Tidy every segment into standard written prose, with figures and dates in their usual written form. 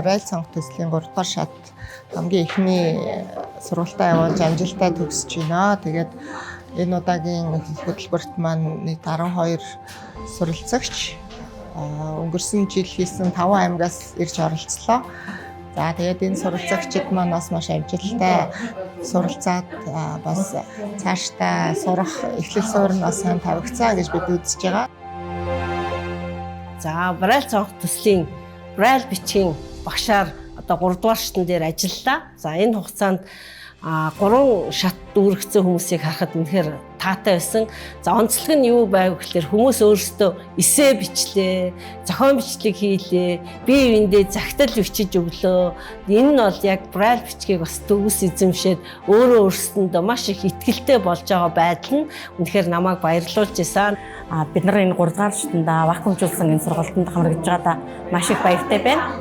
Braille цонх төслийн 3 дугаар шат хамгийн ихний сургалтаа явуулж амжилттай төгсөж байна. Тэгээд энэ удаагийн хөтөлбөрт маань нийт 12 суралцагч өнгөрсөн жил хийсэн 5 аймагаас ирж оролцлоо. За тэгээд энэ суралцагчид маань бас маш амжилттай суралцаад бас цаашдаа сурах эхлэл суурь нь бас сайн тавигдсан гэж бид үзэж байгаа. За Braille цонх төслийн Braille бичгийн багшаар одоо 3 дугаар шатн дээр ажиллалаа. За энэ хугацаанд 3 шат дүүргэсэн хүмүүсийг харахад үнэхээр таатай байсан. За онцлог нь юу байв гэхээр хүмүүс өөрсдөө эсээ бичлээ, зохион бичлэг хийлээ, бие биендээ загтал бичиж өглөө. Энэ нь бол яг Braille бичгийг бас төгс эзэмшээд өөрөө өөрсдөндөө маш их ихтгэлтэй болж байгаа байдал нь үнэхээр намайг баярлуулж байсан. Бид нар энэ 3 дугаар шатанда вакуумжуулсан энэ сургалтанд хамрагдж байгаадаа маш их баяртай байна.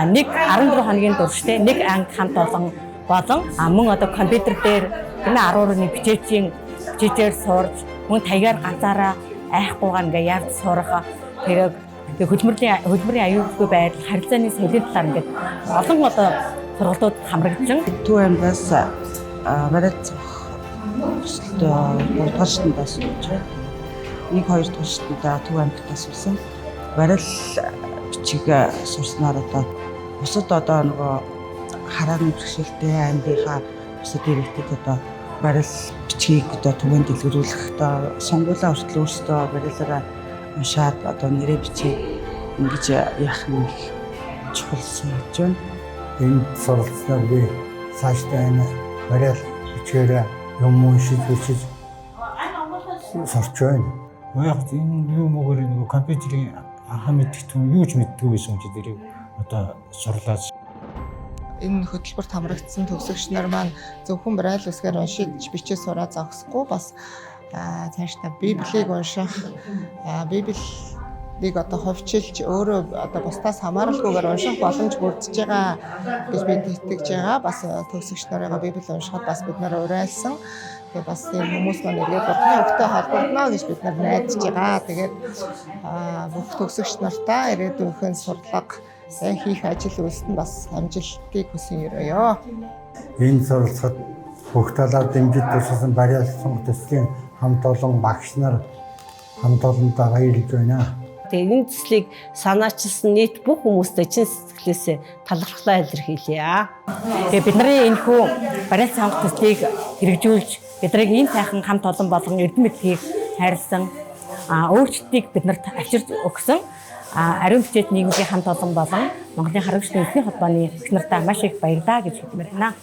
Нэг 14 хоногийн туршдаа нэг анги хамт болон мөн одоо компьютер дээр энэ 10-ны бичээжээр сурж мөн таягаар ганцаараа айхгүйгээр ингээ яаж сурах тэгээд хөдөлмөрийн аюулгүй байдал харилцааны соёлын талаар ингээд олон одоо сургалтууд хамрагдсан. Төв аймагаас Braille цонх төсөлтөө 3 дугаар шатндаа сурч байна. 1-2 дугаар шатндаа Төв аймагтаа сурсан. Braille бичиг сурснаар одоо бусад одоо нөгөө харааны бэрхшээлтэй аймгийнхаа бусад иргэдэд одоо Braille бичгийг одоо түгээн дэлгэрүүлэх одоо сонгуулаа хүртэл өөрсдөө Braille-аараа уншаад одоо нэрээ бичиж ингэж яах нь чухал санагдж байна. Энэ суралцснаар би цаашдаа энэ Braille бичгээр юм уншиж сурч байна. Яг энэ юу мөөр нэг компьютерийн анхаа мэддэг юм юу ч мэддэггүй байсан ч дэрийг одоо сурлаад энэ хөтөлбөрт хамрагдсан төгсөгч нар маань зөвхөн Braille үсгээр уншиж бичиж сураа зогсохгүй бас цаашдаа Библийг унших, Библийг одоо хувьчилж өөрөө одоо бусдаас хамааралгүйгээр унших боломж бүрдэж байгаа гэж бид итгэж байгаа. Бас төгсөгч нарыгаа Библи уншихад бас бид нар урайлсан. Тэгээд бас энэ хүмүүс маань эргээд Бурхны өгтөй холбогдно гэж бид нар найдаж байгаа. Тэгээд бүх төгсөгч нартаа ирээдүйн сурлага сайн хийх ажил үйлсэнд бас амжилтыг хүсэн өрөөё. Энэ суралцахад бүх талаар дэмжиж туссан Braille цонх төслийн хамт олон багш нар хамт олондоо баярлж байна. Тэгээд энэ төслийг санаачилсан нийт бүх хүмүүстэй чин сэтгэлээсээ талархлаа илэрхийлье. Тэгээд бидний энэ хүү Braille цонх төслийг хэрэгжүүлж биднийг ийм сайхан хамт олон болгон эрдэм мэдлэгийг хайрлсан өөрчлөлтийг биднэрт авчирч өгсөн ариун бичээд нийгмийн хамт олон болон Монголын харгуйчдын эзний холбооны багш нартаа маш их баярлалаа гэж хэлмээр байна.